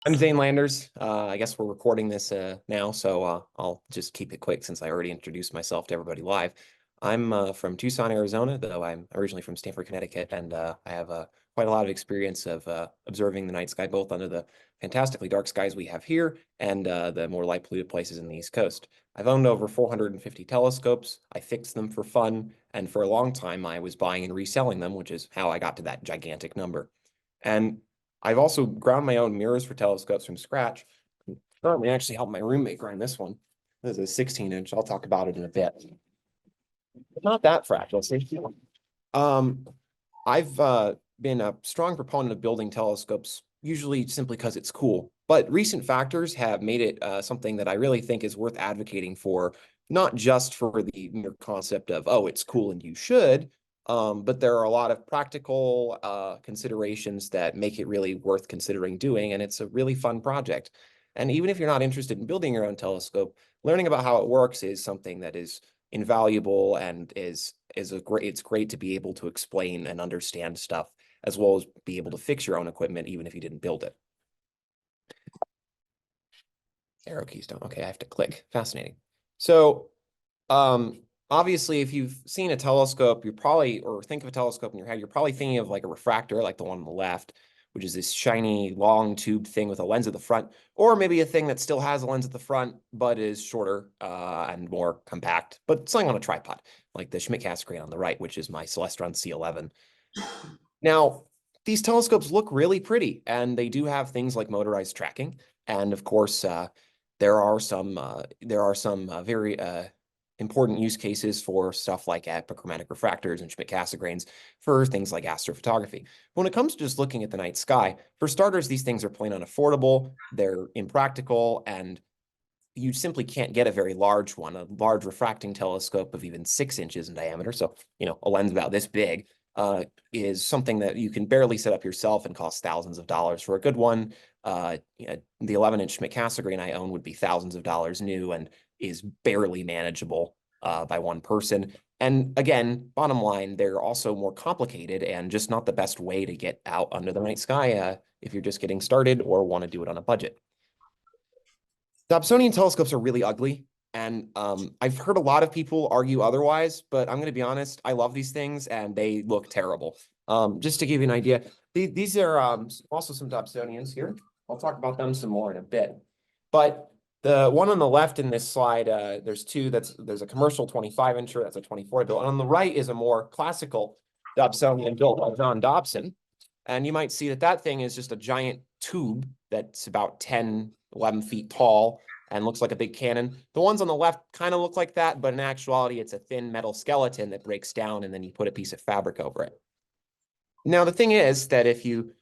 I'm Zane Landers. I guess we're recording this now, so I'll just keep it quick since I already introduced myself to everybody live. I'm from Tucson, Arizona, though I'm originally from Stamford, Connecticut, and I have quite a lot of experience of observing the night sky, both under the fantastically dark skies we have here and the more light polluted places in the East Coast. I've owned over 450 telescopes. I fixed them for fun, and for a long time I was buying and reselling them, which is how I got to that gigantic number. And I've also ground my own mirrors for telescopes from scratch. Currently, actually helped my roommate grind this one. This is a 16-inch. I'll talk about it in a bit. But not that fractal. See? Um, I've been a strong proponent of building telescopes, usually simply because it's cool. But recent factors have made it something that I really think is worth advocating for, not just for the mere concept of, oh, it's cool and you should, but there are a lot of practical considerations that make it really worth considering doing, and it's a really fun project. And even if you're not interested in building your own telescope, learning about how it works is something that is invaluable and it's great to be able to explain and understand stuff as well as be able to fix your own equipment even if you didn't build it. Arrow keys don't. Okay, I have to click. Fascinating. So obviously, if you've seen a telescope, you're probably, or think of a telescope in your head, you're probably thinking of like a refractor, like the one on the left, which is this shiny, long tube thing with a lens at the front, or maybe a thing that still has a lens at the front, but is shorter and more compact, but something on a tripod, like the Schmidt-Cassegrain on the right, which is my Celestron C11. Now, these telescopes look really pretty, and they do have things like motorized tracking, and of course, there are some very important use cases for stuff like epichromatic refractors and Schmidt-Cassegrains for things like astrophotography. When it comes to just looking at the night sky, for starters, these things are plain unaffordable, they're impractical, and you simply can't get a very large one, a large refracting telescope of even 6 inches in diameter. So, a lens about this big is something that you can barely set up yourself and costs thousands of dollars. For a good one, the 11-inch Schmidt-Cassegrain I own would be thousands of dollars new and is barely manageable by one person. And again, bottom line, they're also more complicated and just not the best way to get out under the night sky if you're just getting started or want to do it on a budget. Dobsonian telescopes are really ugly, and I've heard a lot of people argue otherwise, but I'm going to be honest, I love these things, and they look terrible. Just to give you an idea, these are also some Dobsonians here. I'll talk about them some more in a bit. But the one on the left in this slide, there's two. There's a commercial 25-incher, that's a 24 built. And on the right is a more classical Dobsonian built by John Dobson. And you might see that that thing is just a giant tube that's about 10, 11 feet tall and looks like a big cannon. The ones on the left kind of look like that, but in actuality, it's a thin metal skeleton that breaks down and then you put a piece of fabric over it. Now, the thing is that if you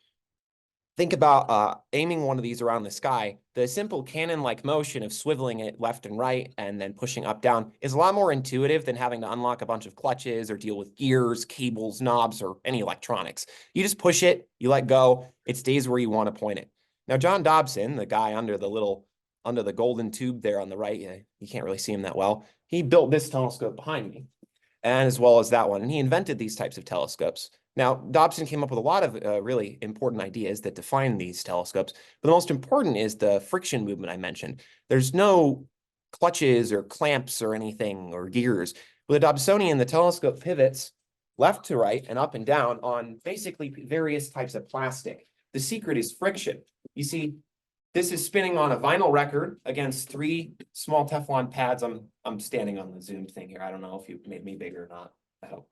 think about aiming one of these around the sky, the simple cannon-like motion of swiveling it left and right and then pushing up, down is a lot more intuitive than having to unlock a bunch of clutches or deal with gears, cables, knobs, or any electronics. You just push it, you let go, it stays where you want to point it. Now, John Dobson, the guy under the golden tube there on the right, you can't really see him that well, he built this telescope behind me, and as well as that one, and he invented these types of telescopes. Now, Dobson came up with a lot of really important ideas that define these telescopes, but the most important is the friction movement I mentioned. There's no clutches or clamps or anything or gears. With a Dobsonian, the telescope pivots left to right and up and down on basically various types of plastic. The secret is friction. You see, this is spinning on a vinyl record against 3 small Teflon pads. I'm standing on the Zoom thing here. I don't know if you made me bigger or not. I hope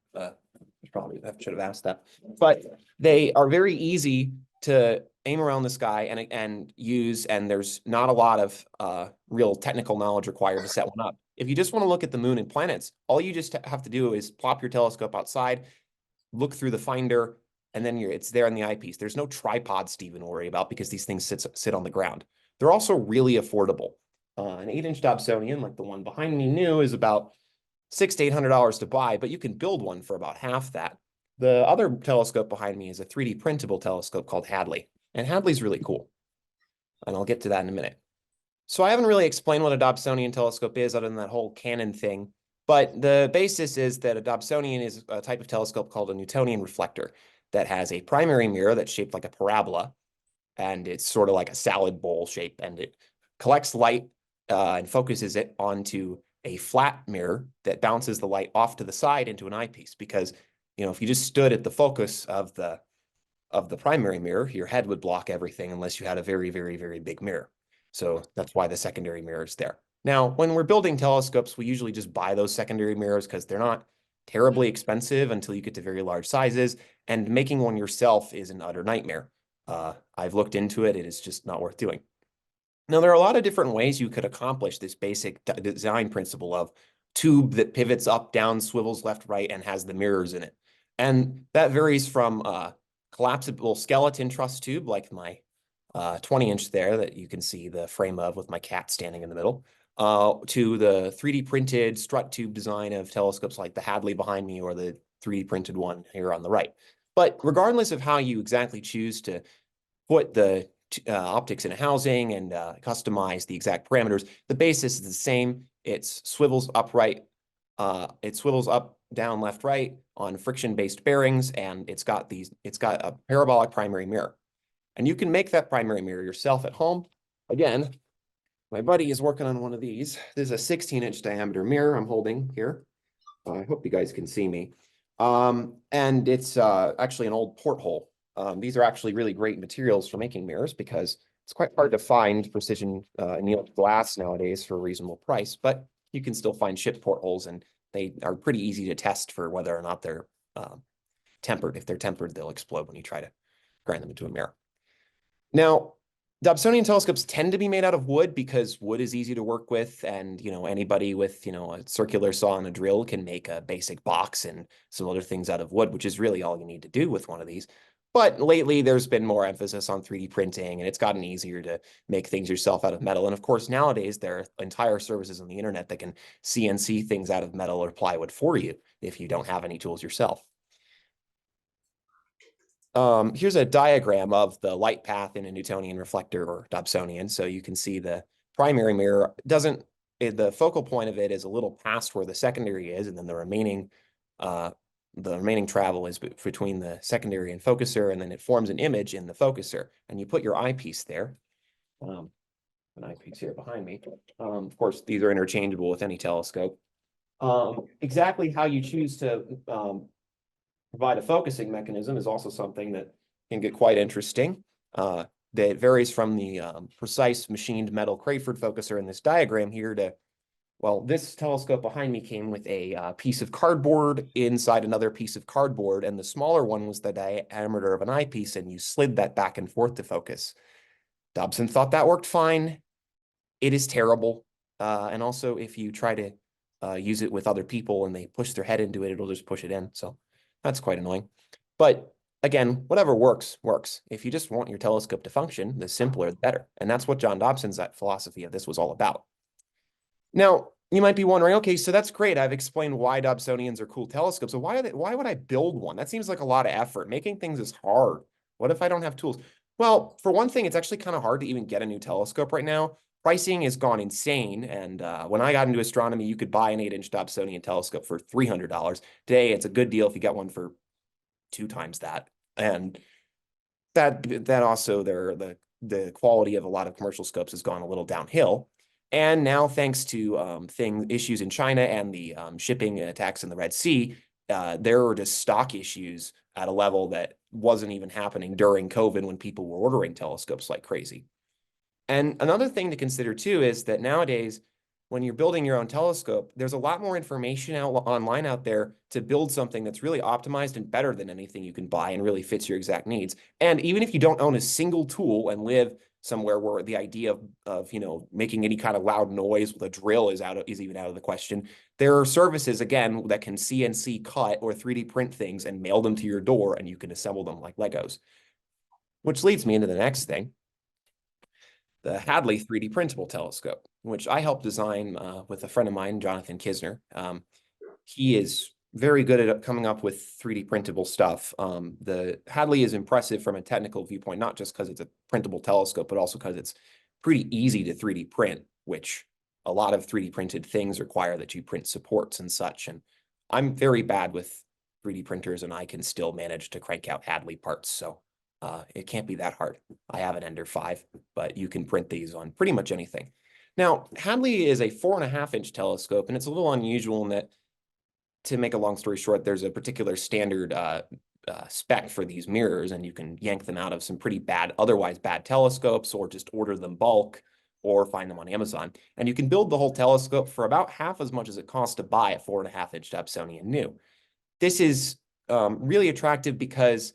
probably I should have asked that. But they are very easy to aim around the sky and use, and there's not a lot of real technical knowledge required to set one up. If you just want to look at the moon and planets, all you just have to do is plop your telescope outside, look through the finder, and then it's there in the eyepiece. There's no tripods to even worry about because these things sit on the ground. They're also really affordable. An 8-inch Dobsonian, like the one behind me new, is about $600 to $800 to buy, but you can build one for about half that. The other telescope behind me is a 3D printable telescope called Hadley, and Hadley's really cool, and I'll get to that in a minute. So I haven't really explained what a Dobsonian telescope is other than that whole cannon thing, but the basis is that a Dobsonian is a type of telescope called a Newtonian reflector that has a primary mirror that's shaped like a parabola, and it's sort of like a salad bowl shape, and it collects light and focuses it onto a flat mirror that bounces the light off to the side into an eyepiece. Because, if you just stood at the focus of the primary mirror, your head would block everything unless you had a very, very, very big mirror. So that's why the secondary mirror is there. Now, when we're building telescopes, we usually just buy those secondary mirrors because they're not terribly expensive until you get to very large sizes, and making one yourself is an utter nightmare. I've looked into it. It is just not worth doing. Now, there are a lot of different ways you could accomplish this basic design principle of tube that pivots up, down, swivels left, right, and has the mirrors in it. And that varies from collapsible skeleton truss tube, like my 20-inch there that you can see the frame of with my cat standing in the middle, to the 3D printed strut tube design of telescopes like the Hadley behind me or the 3D printed one here on the right. But regardless of how you exactly choose to put the optics in a housing and customize the exact parameters, the basis is the same. It swivels upright. It swivels up, down, left, right on friction-based bearings, and it's got a parabolic primary mirror. And you can make that primary mirror yourself at home. Again, my buddy is working on one of these. This is a 16-inch diameter mirror I'm holding here. I hope you guys can see me. And it's actually an old porthole. These are actually really great materials for making mirrors because it's quite hard to find precision annealed glass nowadays for a reasonable price, but you can still find shipped portholes, and they are pretty easy to test for whether or not they're tempered. If they're tempered, they'll explode when you try to grind them into a mirror. Now, Dobsonian telescopes tend to be made out of wood because wood is easy to work with, and anybody with a circular saw and a drill can make a basic box and some other things out of wood, which is really all you need to do with one of these. But lately, there's been more emphasis on 3D printing, and it's gotten easier to make things yourself out of metal. And of course, nowadays, there are entire services on the internet that can CNC things out of metal or plywood for you if you don't have any tools yourself. Here's a diagram of the light path in a Newtonian reflector or Dobsonian. So you can see the primary mirror the focal point of it is a little past where the secondary is, and then the remaining travel is between the secondary and focuser, and then it forms an image in the focuser. And you put your eyepiece there. An eyepiece here behind me. Of course, these are interchangeable with any telescope. Exactly how you choose to provide a focusing mechanism is also something that can get quite interesting. That varies from the precise machined metal Crayford focuser in this diagram here to, well, this telescope behind me came with a piece of cardboard inside another piece of cardboard, and the smaller one was the diameter of an eyepiece, and you slid that back and forth to focus. Dobson thought that worked fine. It is terrible. And also, if you try to use it with other people and they push their head into it, it'll just push it in. So that's quite annoying. But again, whatever works, works. If you just want your telescope to function, the simpler, the better. And that's what John Dobson's philosophy of this was all about. Now, you might be wondering, okay, so that's great. I've explained why Dobsonians are cool telescopes. So why would I build one? That seems like a lot of effort. Making things is hard. What if I don't have tools? Well, for one thing, it's actually kind of hard to even get a new telescope right now. Pricing has gone insane. And when I got into astronomy, you could buy an 8-inch Dobsonian telescope for $300. Today, it's a good deal if you get one for 2 times that. And that also the quality of a lot of commercial scopes has gone a little downhill. And now, thanks to issues in China and the shipping attacks in the Red Sea, there were just stock issues at a level that wasn't even happening during COVID when people were ordering telescopes like crazy. And another thing to consider too is that nowadays, when you're building your own telescope, there's a lot more information online out there to build something that's really optimized and better than anything you can buy and really fits your exact needs. And even if you don't own a single tool and live somewhere where the idea of making any kind of loud noise with a drill is even out of the question, there are services, again, that can CNC cut or 3D print things and mail them to your door, and you can assemble them like Legos. Which leads me into the next thing. The Hadley 3D printable telescope, which I helped design with a friend of mine, Jonathan Kisner. He is very good at coming up with 3D printable stuff. The Hadley is impressive from a technical viewpoint, not just because it's a printable telescope, but also because it's pretty easy to 3D print, which a lot of 3D printed things require that you print supports and such. And I'm very bad with 3D printers, and I can still manage to crank out Hadley parts. So It can't be that hard. I have an Ender 5, but you can print these on pretty much anything. Now, Hadley is a 4.5-inch telescope, and it's a little unusual in that, to make a long story short, there's a particular standard spec for these mirrors, and you can yank them out of some pretty bad, otherwise bad telescopes, or just order them bulk, or find them on Amazon. And you can build the whole telescope for about half as much as it costs to buy a 4.5-inch Dobsonian new. This is really attractive because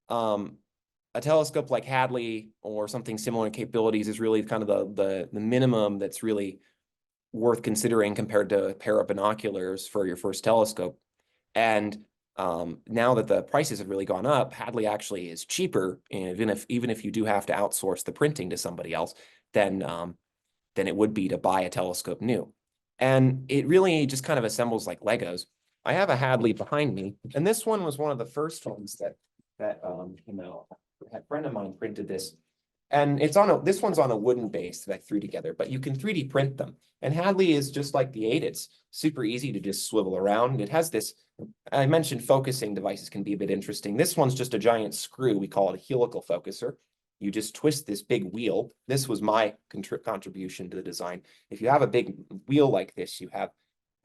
a telescope like Hadley or something similar in capabilities is really kind of the minimum that's really worth considering compared to a pair of binoculars for your first telescope. And now that the prices have really gone up, Hadley actually is cheaper, even if you do have to outsource the printing to somebody else, than it would be to buy a telescope new. And it really just kind of assembles like Legos. I have a Hadley behind me, and this one was one of the first ones that a friend of mine printed this. And this one's on a wooden base that I threw together, but you can 3D print them. And Hadley is just like the 8. It's super easy to just swivel around. It has this, I mentioned focusing devices can be a bit interesting. This one's just a giant screw. We call it a helical focuser. You just twist this big wheel. This was my contribution to the design. If you have a big wheel like this, you have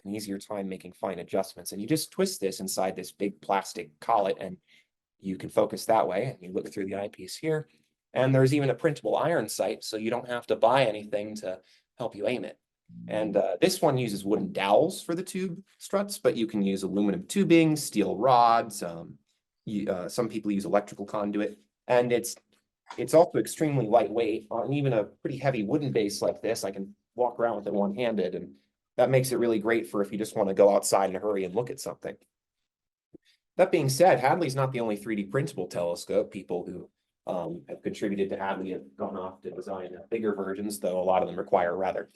an easier time making fine adjustments. And you just twist this inside this big plastic collet, and you can focus that way. And you look through the eyepiece here. And there's even a printable iron sight, so you don't have to buy anything to help you aim it. And this one uses wooden dowels for the tube struts, but you can use aluminum tubing, steel rods. Some people use electrical conduit, and it's also extremely lightweight. On even a pretty heavy wooden base like this, I can walk around with it one-handed, and that makes it really great for if you just want to go outside in a hurry and look at something. That being said, Hadley's not the only 3D printable telescope. People who have contributed to Hadley have gone off to design bigger versions, though a lot of them require rather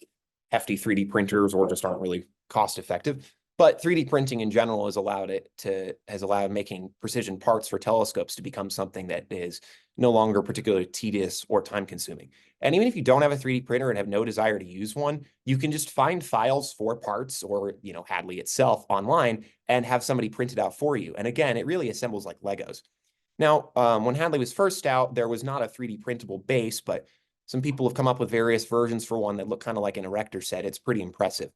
hefty 3D printers or just aren't really cost effective. But 3D printing in general has allowed making precision parts for telescopes to become something that is no longer particularly tedious or time consuming. And even if you don't have a 3D printer and have no desire to use one, you can just find files for parts or, Hadley itself online and have somebody print it out for you. And again, it really assembles like Legos. Now, when Hadley was first out, there was not a 3D printable base, but some people have come up with various versions for one that look kind of like an erector set. It's pretty impressive.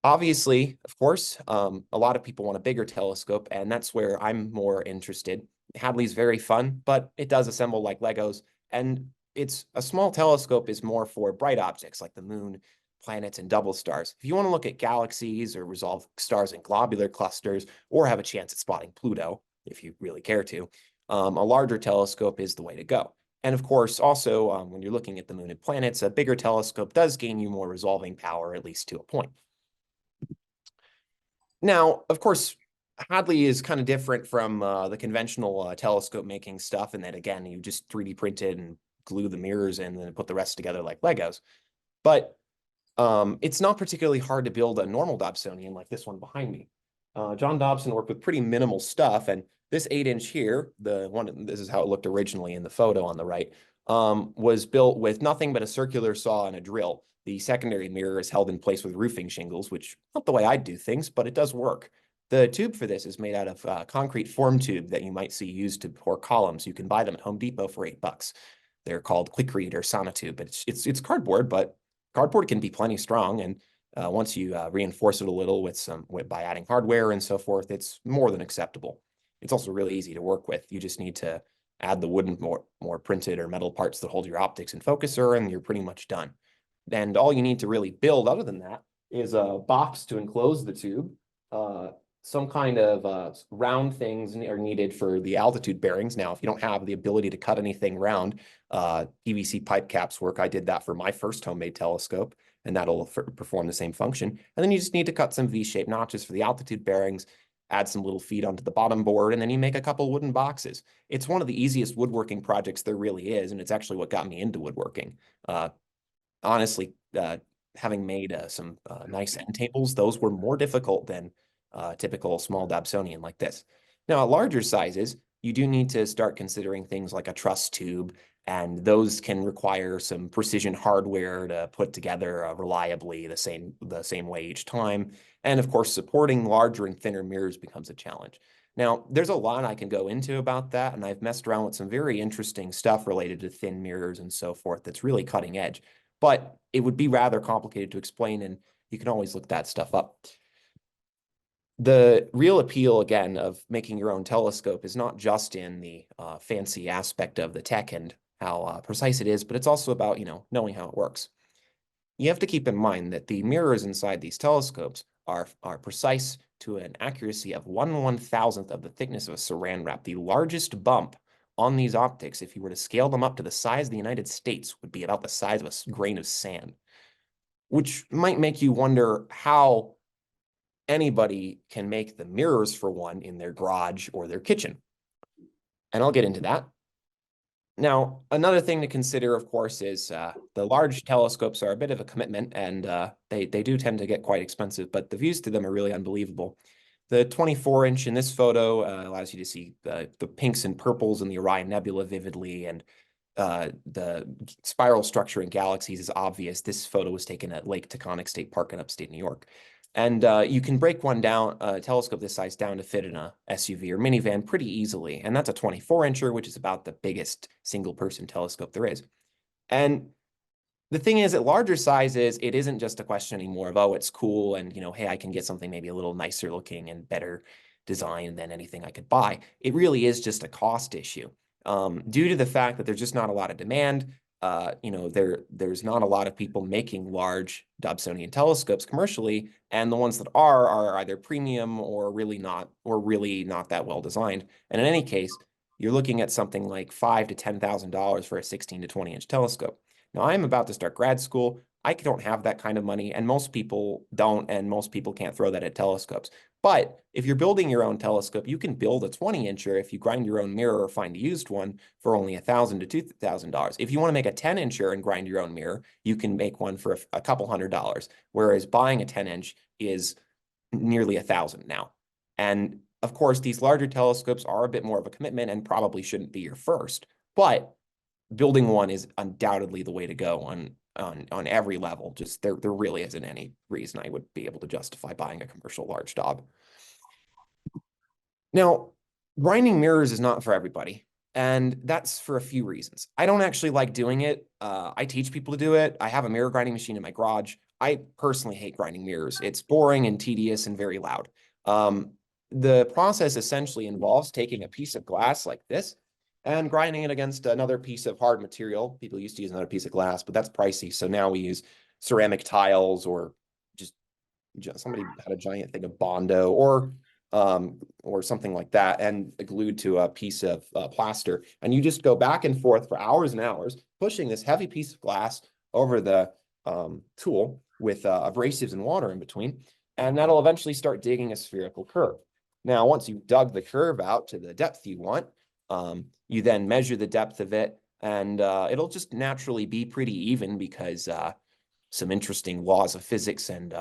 Obviously, of course, a lot of people want a bigger telescope, and that's where I'm more interested. Hadley's very fun, but it does assemble like Legos, and it's a small telescope is more for bright objects like the moon, planets, and double stars. If you want to look at galaxies or resolve stars in globular clusters, or have a chance at spotting Pluto, if you really care to, a larger telescope is the way to go. And of course, also, when you're looking at the moon and planets, a bigger telescope does gain you more resolving power, at least to a point. Now, of course, Hadley is kind of different from the conventional telescope making stuff in that, again, you just 3D printed and glue the mirrors and then put the rest together like Legos. But it's not particularly hard to build a normal Dobsonian like this one behind me. John Dobson worked with pretty minimal stuff, and this 8-inch here, this is how it looked originally in the photo on the right, was built with nothing but a circular saw and a drill. The secondary mirror is held in place with roofing shingles, which not the way I'd do things, but it does work. The tube for this is made out of concrete form tube that you might see used to pour columns. You can buy them at Home Depot for $8. They're called Quikrete or Sonotube. It's cardboard, but cardboard can be plenty strong, and once you reinforce it a little by adding hardware and so forth, it's more than acceptable. It's also really easy to work with. You just need to add the wooden, more printed or metal parts that hold your optics and focuser, and you're pretty much done. And all you need to really build other than that is a box to enclose the tube. Some kind of round things are needed for the altitude bearings. Now, if you don't have the ability to cut anything round, PVC pipe caps work. I did that for my first homemade telescope, and that'll perform the same function. And then you just need to cut some V-shaped notches for the altitude bearings, add some little feet onto the bottom board, and then you make a couple wooden boxes. It's one of the easiest woodworking projects there really is, and it's actually what got me into woodworking. Honestly, having made some nice end tables, those were more difficult than typical small Dobsonian like this. Now, at larger sizes, you do need to start considering things like a truss tube, and those can require some precision hardware to put together reliably the same way each time. And of course, supporting larger and thinner mirrors becomes a challenge. Now, there's a lot I can go into about that, and I've messed around with some very interesting stuff related to thin mirrors and so forth that's really cutting edge, but it would be rather complicated to explain, and you can always look that stuff up. The real appeal, again, of making your own telescope is not just in the fancy aspect of the tech and how precise it is, but it's also about, knowing how it works. You have to keep in mind that the mirrors inside these telescopes are precise to an accuracy of 1/1000th of the thickness of a saran wrap. The largest bump on these optics, if you were to scale them up to the size of the United States, would be about the size of a grain of sand, which might make you wonder how anybody can make the mirrors for one in their garage or their kitchen. And I'll get into that. Now, another thing to consider, of course, is the large telescopes are a bit of a commitment, and they do tend to get quite expensive, but the views to them are really unbelievable. The 24-inch in this photo allows you to see the pinks and purples in the Orion Nebula vividly, and the spiral structure in galaxies is obvious. This photo was taken at Lake Taconic State Park in upstate New York. And you can break one down, a telescope this size down to fit in a SUV or minivan pretty easily. And that's a 24-incher, which is about the biggest single-person telescope there is. And the thing is, at larger sizes, it isn't just a question anymore of, oh, it's cool, and, hey, I can get something maybe a little nicer looking and better design than anything I could buy. It really is just a cost issue. Due to the fact that there's just not a lot of demand, there's not a lot of people making large Dobsonian telescopes commercially, and the ones that are either premium or really not that well designed. And in any case, you're looking at something like $5,000 to $10,000 for a 16 to 20-inch telescope. Now, I'm about to start grad school. I don't have that kind of money, and most people don't, and most people can't throw that at telescopes. But if you're building your own telescope, you can build a 20-incher if you grind your own mirror or find a used one for only $1,000 to $2,000. If you want to make a 10-incher and grind your own mirror, you can make one for a couple $100, whereas buying a 10-inch is nearly $1,000 now. And of course, these larger telescopes are a bit more of a commitment and probably shouldn't be your first, but building one is undoubtedly the way to go on every level. Just there really isn't any reason I would be able to justify buying a commercial large Dob. Now, grinding mirrors is not for everybody, and that's for a few reasons. I don't actually like doing it. I teach people to do it. I have a mirror grinding machine in my garage. I personally hate grinding mirrors. It's boring and tedious and very loud. The process essentially involves taking a piece of glass like this and grinding it against another piece of hard material. People used to use another piece of glass, but that's pricey. So now we use ceramic tiles, or just somebody had a giant thing of Bondo or something like that, and glued to a piece of plaster. And you just go back and forth for hours and hours, pushing this heavy piece of glass over the tool with abrasives and water in between. And that'll eventually start digging a spherical curve. Now, once you've dug the curve out to the depth you want, you then measure the depth of it, and it'll just naturally be pretty even because some interesting laws of physics and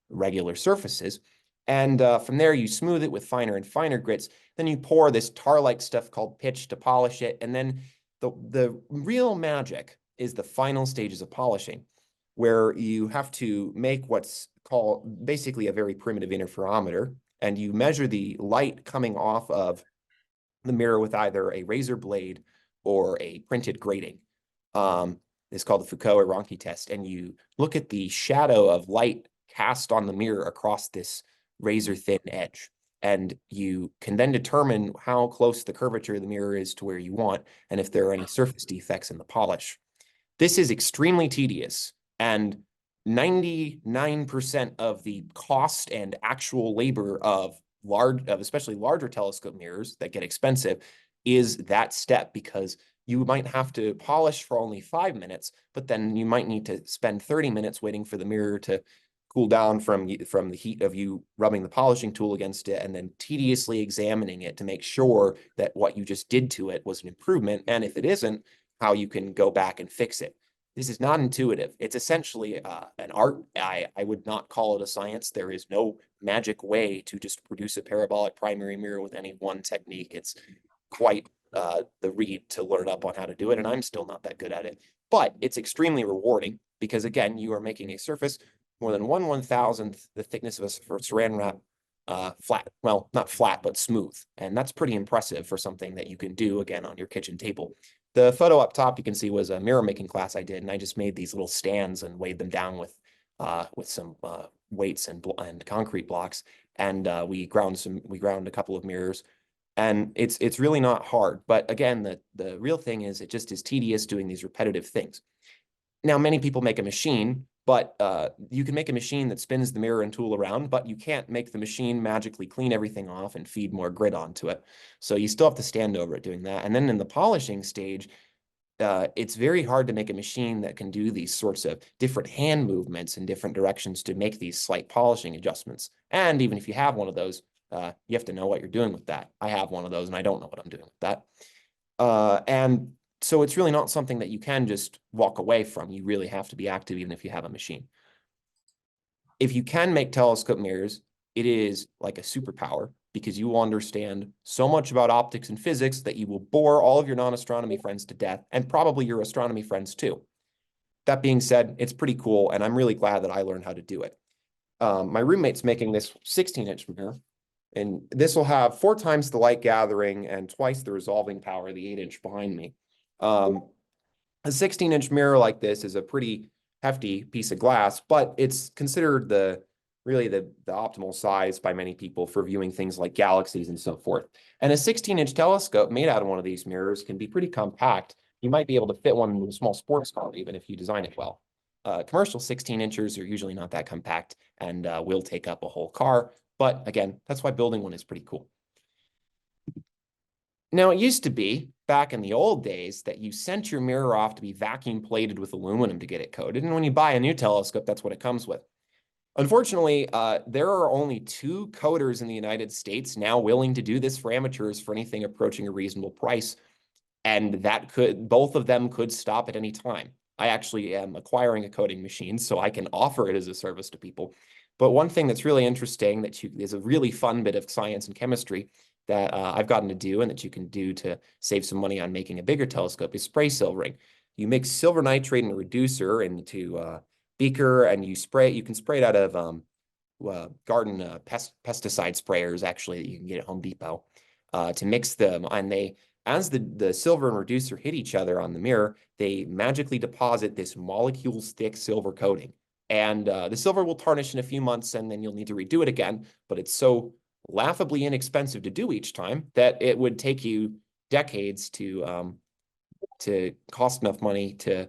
regular surfaces. And from there, you smooth it with finer and finer grits. Then you pour this tar-like stuff called pitch to polish it. And then the real magic is the final stages of polishing, where you have to make what's called basically a very primitive interferometer, and you measure the light coming off of the mirror with either a razor blade or a printed grating. It's called the Foucault or Ronchi test, and you look at the shadow of light cast on the mirror across this razor thin edge, and you can then determine how close the curvature of the mirror is to where you want, and if there are any surface defects in the polish. This is extremely tedious, and 99% of the cost and actual labor of especially larger telescope mirrors that get expensive is that step, because you might have to polish for only 5 minutes, but then you might need to spend 30 minutes waiting for the mirror to cool down from the heat of you rubbing the polishing tool against it, and then tediously examining it to make sure that what you just did to it was an improvement, and if it isn't, how you can go back and fix it. This is not intuitive. It's essentially an art. I would not call it a science. There is no magic way to just produce a parabolic primary mirror with any one technique. It's quite the read to learn up on how to do it, and I'm still not that good at it. But it's extremely rewarding because, again, you are making a surface more than 1/1000th the thickness of a saran wrap flat. Well, not flat, but smooth. And that's pretty impressive for something that you can do, again, on your kitchen table. The photo up top you can see was a mirror making class I did, and I just made these little stands and weighed them down with some weights and concrete blocks, and we ground a couple of mirrors, and it's really not hard. But again, the real thing is it just is tedious doing these repetitive things. Now, many people make a machine, but you can make a machine that spins the mirror and tool around, but you can't make the machine magically clean everything off and feed more grit onto it. So you still have to stand over it doing that. And then in the polishing stage, it's very hard to make a machine that can do these sorts of different hand movements in different directions to make these slight polishing adjustments. And even if you have one of those, you have to know what you're doing with that. I have one of those and I don't know what I'm doing with that. And so it's really not something that you can just walk away from. You really have to be active even if you have a machine. If you can make telescope mirrors, it is like a superpower because you will understand so much about optics and physics that you will bore all of your non-astronomy friends to death, and probably your astronomy friends too. That being said, it's pretty cool, and I'm really glad that I learned how to do it. My roommate's making this 16-inch mirror, and this will have 4 times the light gathering and twice the resolving power of the 8-inch behind me. A 16-inch mirror like this is a pretty hefty piece of glass, but it's considered really the optimal size by many people for viewing things like galaxies and so forth. And a 16-inch telescope made out of one of these mirrors can be pretty compact. You might be able to fit one in a small sports car even if you design it well. Commercial 16-inchers are usually not that compact and will take up a whole car. But again, that's why building one is pretty cool. Now, it used to be, back in the old days, that you sent your mirror off to be vacuum plated with aluminum to get it coated. And when you buy a new telescope, that's what it comes with. Unfortunately, there are only 2 coaters in the United States now willing to do this for amateurs for anything approaching a reasonable price. And both of them could stop at any time. I actually am acquiring a coating machine, so I can offer it as a service to people. But one thing that's really interesting is a really fun bit of science and chemistry that I've gotten to do and that you can do to save some money on making a bigger telescope is spray silvering. You mix silver nitrate in a reducer into a beaker, and you can spray it out of garden pesticide sprayers, actually, that you can get at Home Depot to mix them. And as the silver and reducer hit each other on the mirror, they magically deposit this molecules thick silver coating. And the silver will tarnish in a few months, and then you'll need to redo it again. But it's so laughably inexpensive to do each time that it would take you decades to cost enough money to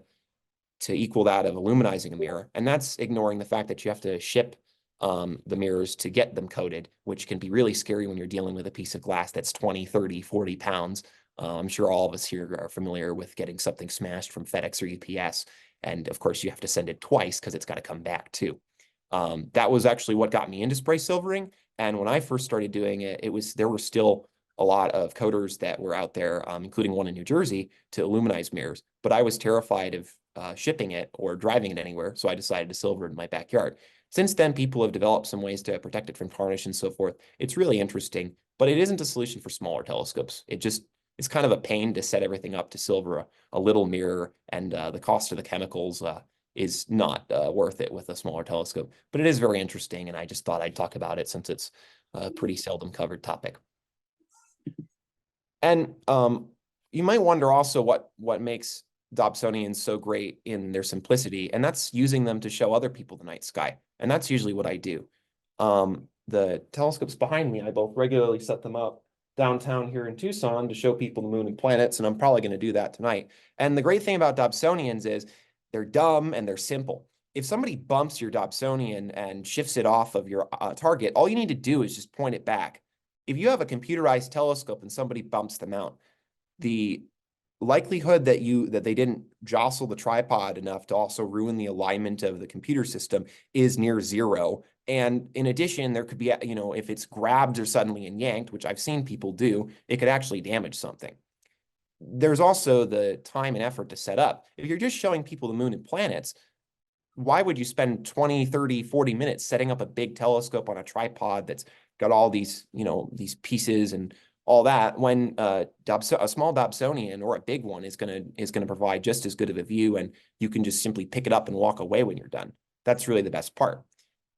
equal that of aluminizing a mirror. And that's ignoring the fact that you have to ship the mirrors to get them coated, which can be really scary when you're dealing with a piece of glass that's 20, 30, 40 pounds. I'm sure all of us here are familiar with getting something smashed from FedEx or UPS. And of course, you have to send it twice because it's got to come back too. That was actually what got me into spray silvering. And when I first started doing it, there were still a lot of coaters that were out there, including one in New Jersey, to aluminize mirrors. But I was terrified of shipping it or driving it anywhere, so I decided to silver it in my backyard. Since then, people have developed some ways to protect it from tarnish and so forth. It's really interesting, but it isn't a solution for smaller telescopes. It's kind of a pain to set everything up to silver a little mirror, and the cost of the chemicals is not worth it with a smaller telescope. But it is very interesting, and I just thought I'd talk about it since it's a pretty seldom covered topic. And you might wonder also what makes Dobsonians so great in their simplicity, and that's using them to show other people the night sky. And that's usually what I do. The telescopes behind me, I both regularly set them up downtown here in Tucson to show people the moon and planets, and I'm probably going to do that tonight. And the great thing about Dobsonians is they're dumb and they're simple. If somebody bumps your Dobsonian and shifts it off of your target, all you need to do is just point it back. If you have a computerized telescope and somebody bumps them out, the likelihood that they didn't jostle the tripod enough to also ruin the alignment of the computer system is near zero. And in addition, there could be, if it's grabbed or suddenly and yanked, which I've seen people do, it could actually damage something. There's also the time and effort to set up. If you're just showing people the moon and planets, why would you spend 20, 30, 40 minutes setting up a big telescope on a tripod that's got all these, these pieces and all that, when a small Dobsonian or a big one is gonna provide just as good of a view, and you can just simply pick it up and walk away when you're done. That's really the best part.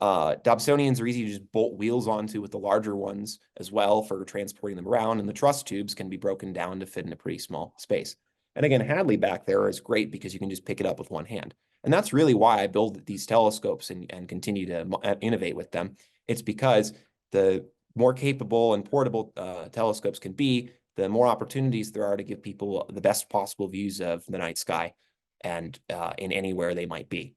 Dobsonians are easy to just bolt wheels onto with the larger ones as well for transporting them around, and the truss tubes can be broken down to fit in a pretty small space. And again, Hadley back there is great because you can just pick it up with one hand. And that's really why I build these telescopes and continue to innovate with them. It's because the more capable and portable telescopes can be, the more opportunities there are to give people the best possible views of the night sky and in anywhere they might be.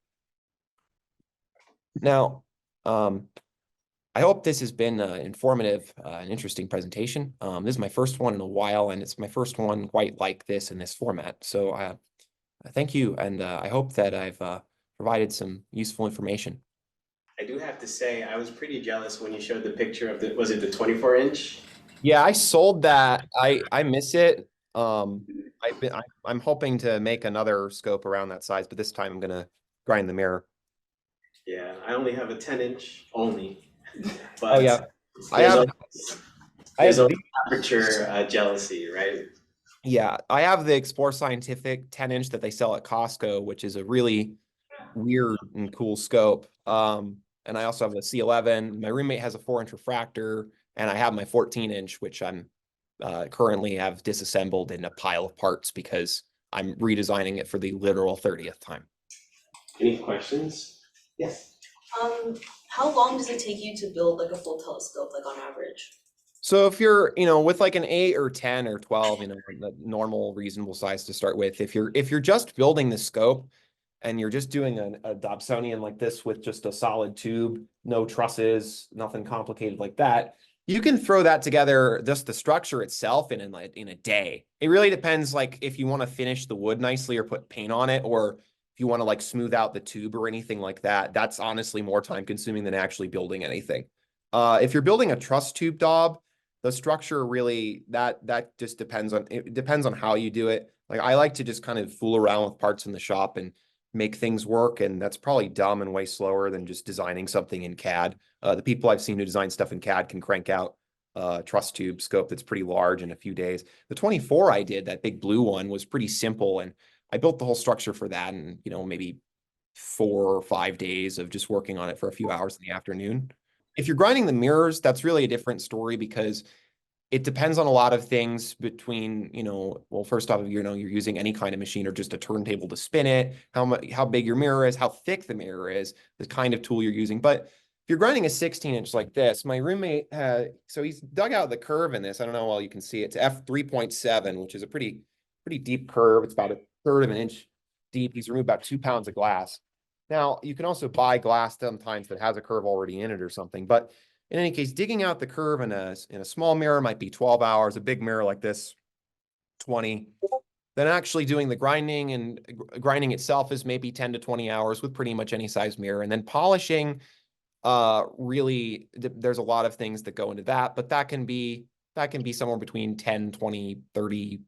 Now, I hope this has been informative and interesting presentation. This is my first one in a while, and it's my first one quite like this in this format. So thank you, and I hope that I've provided some useful information. I do have to say, I was pretty jealous when you showed the picture of was it the 24-inch? Yeah, I sold that. I miss it. I'm hoping to make another scope around that size, but this time I'm gonna grind the mirror. Yeah, I only have a 10-inch only, Oh but yeah, I there's have always, I there's have always aperture jealousy, right? Yeah, I have the Explore Scientific 10-inch that they sell at Costco, which is a really weird and cool scope. And I also have the C11. My roommate has a 4-inch refractor, and I have my 14-inch, which I'm currently have disassembled in a pile of parts because I'm redesigning it for the literal 30th time. Any questions? Yes. Um, how long does it take you to build like a full telescope, like on average? So if you're, with like an 8 or 10 or 12, the normal reasonable size to start with, if you're just building the scope and you're just doing a Dobsonian like this with just a solid tube, no trusses, nothing complicated like that, you can throw that together, just the structure itself in a day. It really depends, like if you want to finish the wood nicely or put paint on it, or if you want to like smooth out the tube or anything like that. That's honestly more time consuming than actually building anything. If you're building a truss tube Dob, the structure really that just depends on how you do it. Like I like to just kind of fool around with parts in the shop and make things work, and that's probably dumb and way slower than just designing something in CAD. The people I've seen who design stuff in CAD can crank out a truss tube scope that's pretty large in a few days. The 24 I did, that big blue one, was pretty simple, and I built the whole structure for that in, maybe 4 or 5 days of just working on it for a few hours in the afternoon. If you're grinding the mirrors, that's really a different story because it depends on a lot of things between, well, first off, you're using any kind of machine or just a turntable to spin it, how big your mirror is, how thick the mirror is, the kind of tool you're using. But if you're grinding a 16-inch like this, my roommate so he's dug out the curve in this. I don't know how well you can see it. It's f3.7, which is a pretty deep curve. It's about 1/3 of an inch deep. He's removed about 2 pounds of glass. Now, you can also buy glass sometimes that has a curve already in it or something, but in any case, digging out the curve in a small mirror might be 12 hours, a big mirror like this, 20. Then actually doing the grinding and grinding itself is maybe 10 to 20 hours with pretty much any size mirror. And then polishing, really, there's a lot of things that go into that, but that can be somewhere between 10, 20, 30,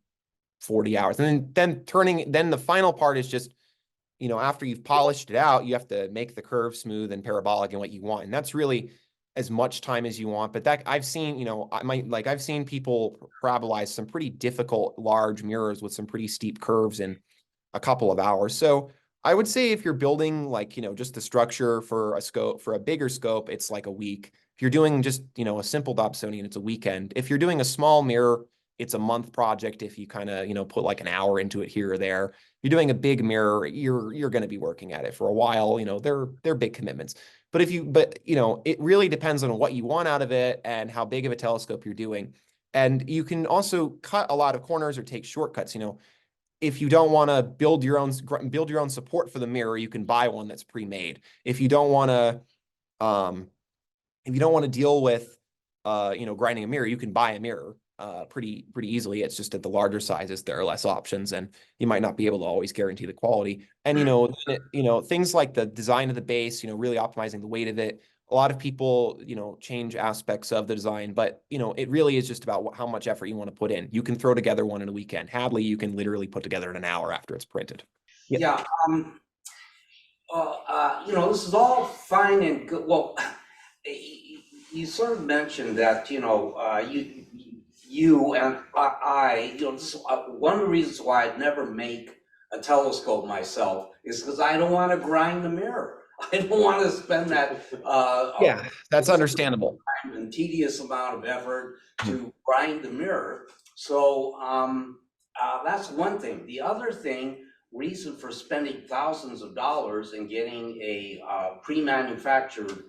40 hours. And then the final part is just, after you've polished it out, you have to make the curve smooth and parabolic and what you want. And that's really as much time as you want. But that I've seen, I've seen people parabolize some pretty difficult large mirrors with some pretty steep curves in a couple of hours. So I would say if you're building just the structure for a scope, for a bigger scope, it's like a week. If you're doing just, a simple Dobsonian, it's a weekend. If you're doing a small mirror, it's a month project. If you kind of, put like an hour into it here or there. If you're doing a big mirror, you're going to be working at it for a while. They're big commitments. But it really depends on what you want out of it and how big of a telescope you're doing. And you can also cut a lot of corners or take shortcuts. If you don't want to build your own support for the mirror, you can buy one that's pre-made. If you don't want to deal with grinding a mirror, you can buy a mirror pretty easily. It's just at the larger sizes there are less options, and you might not be able to always guarantee the quality. And things like the design of the base, really optimizing the weight of it. A lot of people change aspects of the design, but it really is just about how much effort you want to put in. You can throw together one in a weekend. Hadley, you can literally put together in an hour after it's printed. Yeah. This is all fine and good. Well, you sort of mentioned that, you and I, this is one of the reasons why I'd never make a telescope myself is because I don't want to grind the mirror. I don't want to spend that Yeah, that's understandable. time and tedious amount of effort to grind the mirror. So that's one thing. The other thing, reason for spending thousands of dollars and getting a pre-manufactured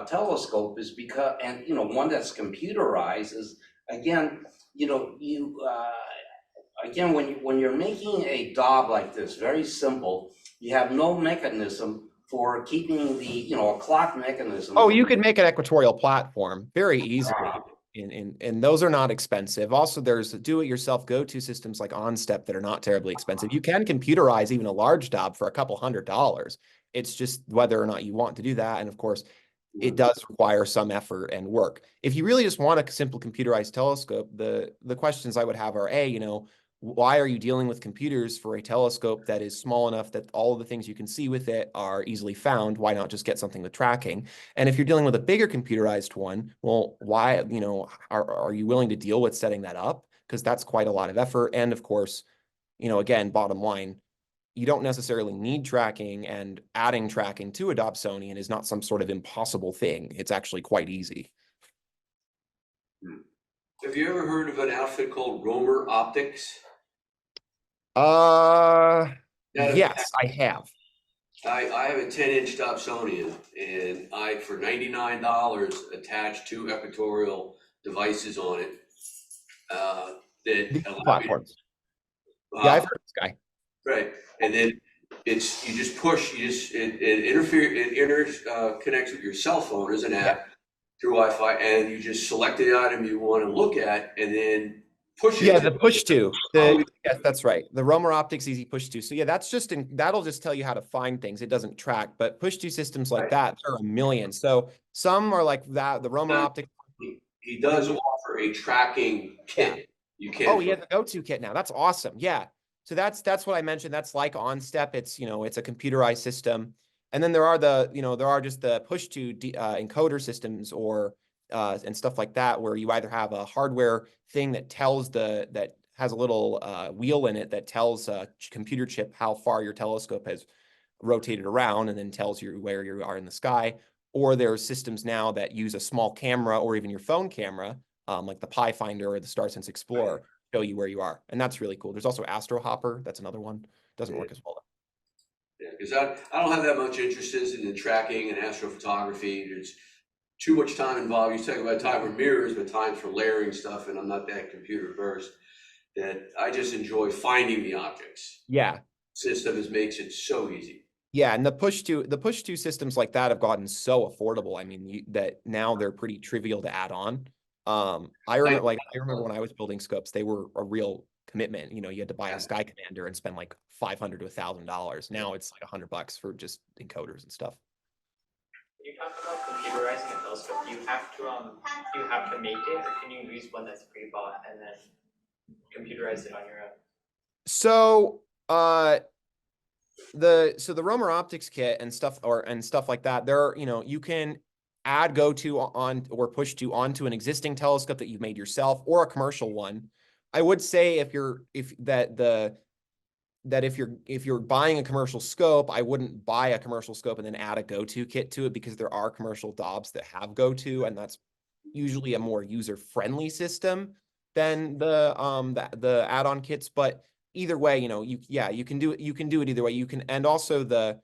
telescope is because, and you know, one that's computerized is, again, you know, again, when you're making a Dob like this, very simple, you have no mechanism for keeping the, you know, a clock mechanism. Oh, you could make an equatorial platform very easily. And those are not expensive. Also, there's do-it-yourself go-to systems like OnStep that are not terribly expensive. You can computerize even a large Dob for a couple $100. It's just whether or not you want to do that. And of course, it does require some effort and work. If you really just want a simple computerized telescope, the questions I would have are, A, you know, why are you dealing with computers for a telescope that is small enough that all of the things you can see with it are easily found? Why not just get something with tracking? And if you're dealing with a bigger computerized one, well, why, you know, are you willing to deal with setting that up? Because that's quite a lot of effort. And of course, you know, again, bottom line, you don't necessarily need tracking, and adding tracking to a Dobsonian is not some sort of impossible thing. It's actually quite easy. Have you ever heard of an outfit called Romer Optics? Yes, I have. I have a 10-inch Dobsonian, and I, for $99, attached 2 equatorial devices on it that These allow me platforms. to, Yeah, I've heard of this guy. right, and then you just push, it interconnects with your cell phone as an app through Wi-Fi, and you just select the item you want to look at, and then push it. Yeah, the push to. Yes, that's right. The Romer Optics Easy Push to. So yeah, that'll just tell you how to find things. It doesn't track, but push to systems like that, there are a million. So some are like that. The Romer Optics. He does offer a tracking kit. You can. Oh, yeah, the go-to kit now. That's awesome. Yeah. So that's what I mentioned. That's like OnStep. It's, you know, it's a computerized system. And then there are just the push to encoder systems or and stuff like that, where you either have a hardware thing that tells that has a little wheel in it that tells a computer chip how far your telescope has rotated around and then tells you where you are in the sky. Or there are systems now that use a small camera or even your phone camera, like the Pi Finder or the StarSense Explorer, show you where you are. And that's really cool. There's also Astro Hopper. That's another one. Doesn't work as well. Yeah, because I don't have that much interest in the tracking and astrophotography. There's too much time involved. You talk about time for mirrors, but times for layering stuff, and I'm not that computer versed. That I just enjoy finding the objects. Yeah. System makes it so easy. Yeah, and the push to systems like that have gotten so affordable. I mean, that now they're pretty trivial to add on. I remember when I was building scopes, they were a real commitment. You know, you had to buy a Sky Commander and spend like $500 to $1,000. Now it's like $100 for just encoders and stuff. When you talk about computerizing a telescope, do you have to make it, or can you use one that's pre-bought and then computerize it on your own? So the Romer Optics kit and stuff like that, you can add go-to on or push to onto an existing telescope that you've made yourself or a commercial one. I would say if you're buying a commercial scope, I wouldn't buy a commercial scope and then add a go-to kit to it, because there are commercial Dobs that have go-to, and that's usually a more user-friendly system than the add-on kits. But either way, you can do it either way. You can, and also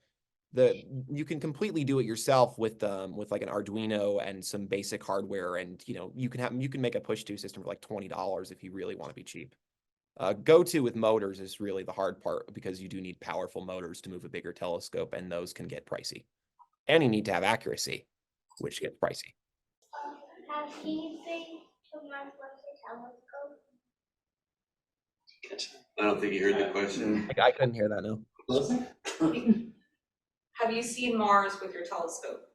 you can completely do it yourself with like an Arduino and some basic hardware, and you can make a push to system for like $20 if you really want to be cheap. Go-to with motors is really the hard part, because you do need powerful motors to move a bigger telescope, and those can get pricey. And you need to have accuracy, which gets pricey. Have you been to my telescope? I don't think you heard the question. I couldn't hear that, no. Have you seen Mars with your telescope?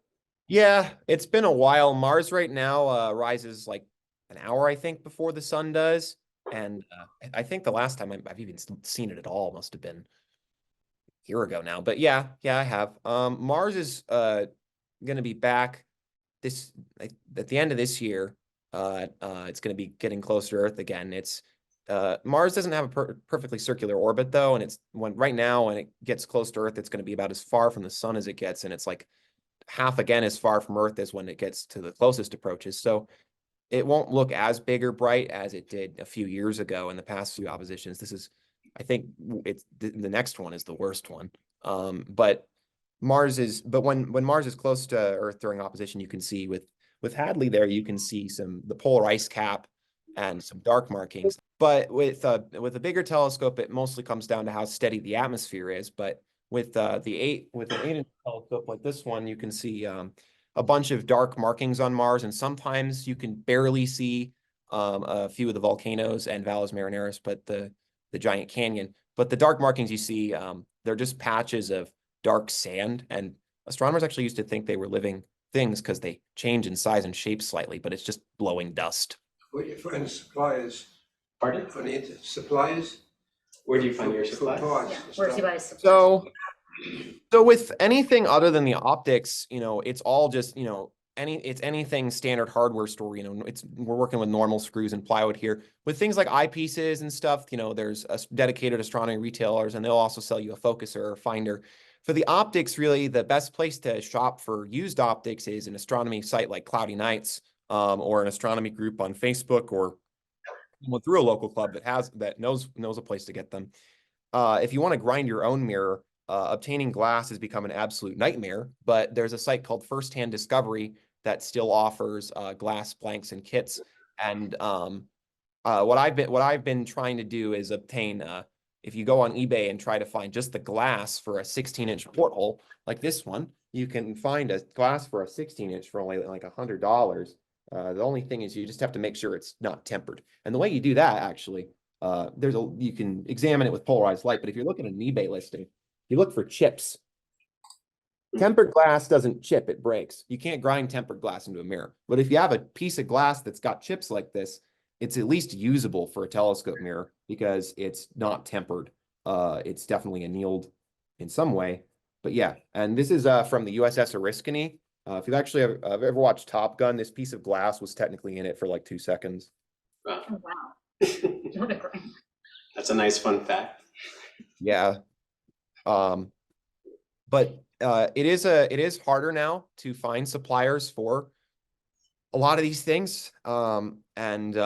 Yeah, it's been a while. Mars right now rises like an hour, I think, before the sun does. And I think the last time I've even seen it at all must have been a year ago now. But yeah, I have. Mars is going to be back at the end of this year. It's going to be getting closer to Earth again. It's Mars doesn't have a perfectly circular orbit though, and it's right now when it gets close to Earth, it's going to be about as far from the sun as it gets, and it's like half again as far from Earth as when it gets to the closest approaches. So it won't look as big or bright as it did a few years ago in the past few oppositions. This is, I think, it's the next one is the worst one. But when Mars is close to Earth during opposition, you can see with Hadley there, you can see the polar ice cap and some dark markings. But with a bigger telescope, it mostly comes down to how steady the atmosphere is. But with an 8-inch telescope like this one, you can see a bunch of dark markings on Mars, and sometimes you can barely see a few of the volcanoes and Valles Marineris, but the giant canyon. But the dark markings you see, they're just patches of dark sand, and astronomers actually used to think they were living things because they change in size and shape slightly, but it's just blowing dust. What you find suppliers? Pardon? On the suppliers? Where do you find your For supplies? parts Yeah, and where's stuff. you buy supplies? So with anything other than the optics, it's all just, it's anything standard hardware store, we're working with normal screws and plywood here. With things like eyepieces and stuff, there's dedicated astronomy retailers, and they'll also sell you a focuser or finder. For the optics, really, the best place to shop for used optics is an astronomy site like Cloudy Nights, or an astronomy group on Facebook, or through a local club that knows a place to get them. If you want to grind your own mirror, obtaining glass has become an absolute nightmare, but there's a site called First Hand Discovery that still offers glass blanks and kits. And what I've been trying to do is obtain, if you go on eBay and try to find just the glass for a 16-inch porthole like this one, you can find a glass for a 16-inch for only like $100. The only thing is you just have to make sure it's not tempered. And the way you do that, actually, you can examine it with polarized light, but if you're looking at an eBay listing, you look for chips. Tempered glass doesn't chip, it breaks. You can't grind tempered glass into a mirror. But if you have a piece of glass that's got chips like this, it's at least usable for a telescope mirror because it's not tempered. It's definitely annealed in some way. But yeah, and this is from the USS Oriskany. If you've actually ever watched Top Gun, this piece of glass was technically in it for like 2 seconds. Oh, wow. What a great. That's a nice fun fact. Yeah. But it is harder now to find suppliers for a lot of these things. And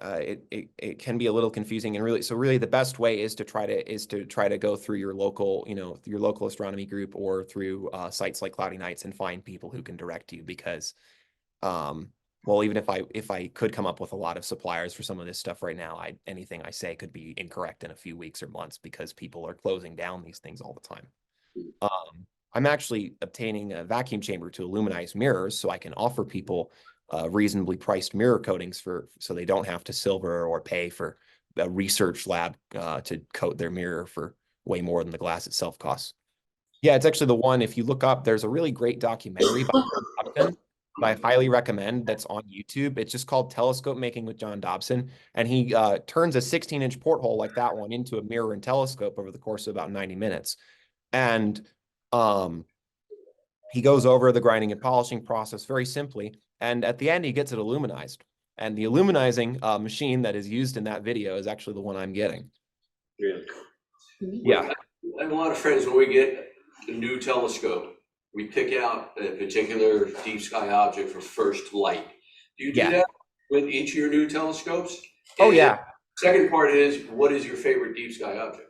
it can be a little confusing, and really the best way is to try to go through your local, your local astronomy group, or through sites like Cloudy Nights, and find people who can direct you, because well, even if I could come up with a lot of suppliers for some of this stuff right now, anything I say could be incorrect in a few weeks or months, because people are closing down these things all the time. I'm actually obtaining a vacuum chamber to illuminize mirrors, so I can offer people reasonably priced mirror coatings so they don't have to silver or pay for a research lab to coat their mirror for way more than the glass itself costs. Yeah, it's actually the one, if you look up, there's a really great documentary by John Dobson that I highly recommend that's on YouTube. It's just called Telescope Making with John Dobson. And he turns a 16-inch porthole like that one into a mirror and telescope over the course of about 90 minutes. And he goes over the grinding and polishing process very simply. And at the end, he gets it illuminized. And the illuminizing machine that is used in that video is actually the one I'm getting. Really? Yeah. I have a lot of friends, when we get a new telescope, we pick out a particular deep sky object for first light. Do you do that with each of your new telescopes? Oh, And yeah. Second part is, what is your favorite deep sky object?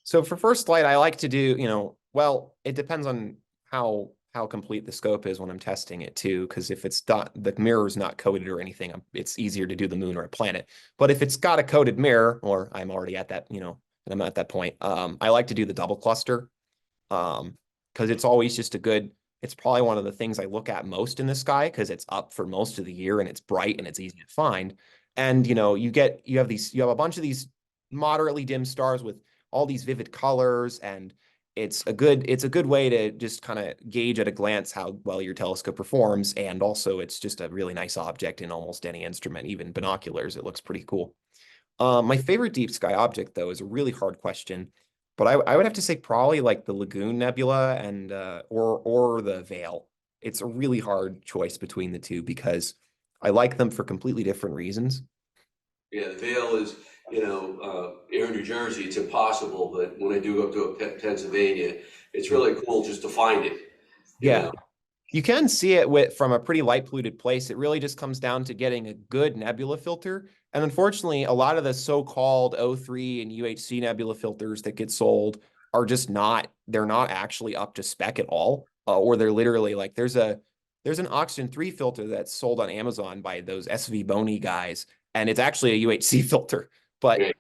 So for first light, I like to do, well, it depends on how complete the scope is when I'm testing it too, because if it's not, the mirror's not coated or anything, it's easier to do the moon or a planet. But if it's got a coated mirror, or I'm already at that, I'm at that point, I like to do the double cluster, because it's always just it's probably one of the things I look at most in the sky, because it's up for most of the year and it's bright and it's easy to find. And, you have a bunch of these moderately dim stars with all these vivid colors, and it's a good way to just kind of gauge at a glance how well your telescope performs. And also it's just a really nice object in almost any instrument, even binoculars. It looks pretty cool. My favorite deep sky object, though, is a really hard question, but I would have to say probably like the Lagoon Nebula and or the Veil. It's a really hard choice between the two because I like them for completely different reasons. Yeah, the Veil here in New Jersey, it's impossible, but when I do go up to Pennsylvania, it's really cool just to find it. you Yeah. know. You can see it from a pretty light polluted place. It really just comes down to getting a good nebula filter. And unfortunately, a lot of the so-called O3 and UHC nebula filters that get sold are just they're not actually up to spec at all. Or they're literally like, there's an oxygen 3 filter that's sold on Amazon by those SV Bony guys, and it's actually a UHC filter. But Okay.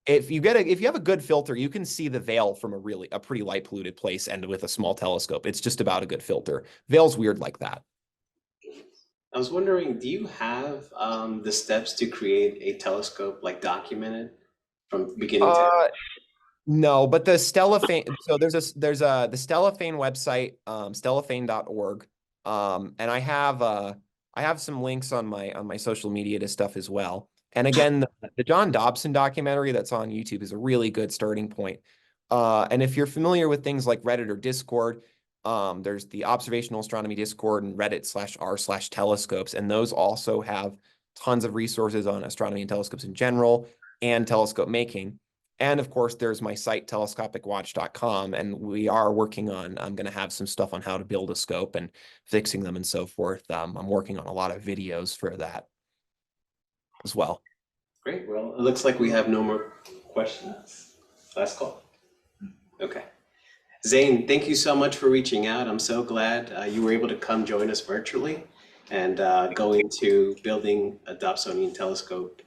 if you have a good filter, you can see the veil from a pretty light polluted place, and with a small telescope, it's just about a good filter. Veil's weird like that. I was wondering, do you have the steps to create a telescope like documented from beginning to end? No, but the Stellafane, so there's the Stellafane website, stellafane.org. And I have some links on my social media to stuff as well. And again, the John Dobson documentary that's on YouTube is a really good starting point. And if you're familiar with things like Reddit or Discord, there's the Observational Astronomy Discord and Reddit/r/telescopes, and those also have tons of resources on astronomy and telescopes in general and telescope making. And of course, there's my site, telescopicwatch.com, and we are working on, I'm going to have some stuff on how to build a scope and fixing them and so forth. I'm working on a lot of videos for that as well. Great. Well, it looks like we have no more questions. Last call. Okay. Zane, thank you so much for reaching out. I'm so glad you were able to come join us virtually and go into building a Dobsonian telescope.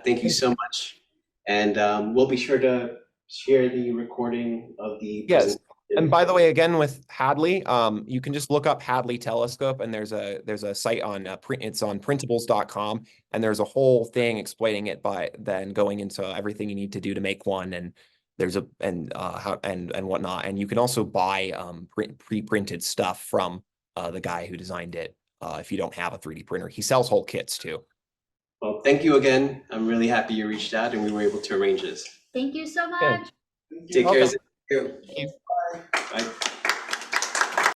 Thank you so much. And we'll be sure to share the recording of the Yes. And by the way, again, with Hadley, you can just look up Hadley Telescope, and there's a site on it's on printables.com, and there's a whole thing explaining it by then going into everything you need to do to make one, and there's how and whatnot. And you can also buy pre-printed stuff from the guy who designed it if you don't have a 3D printer. He sells whole kits too. Well, thank you again. I'm really happy you reached out and we were able to arrange this. Thank you so much. Take care. welcome. Zane. Thank you.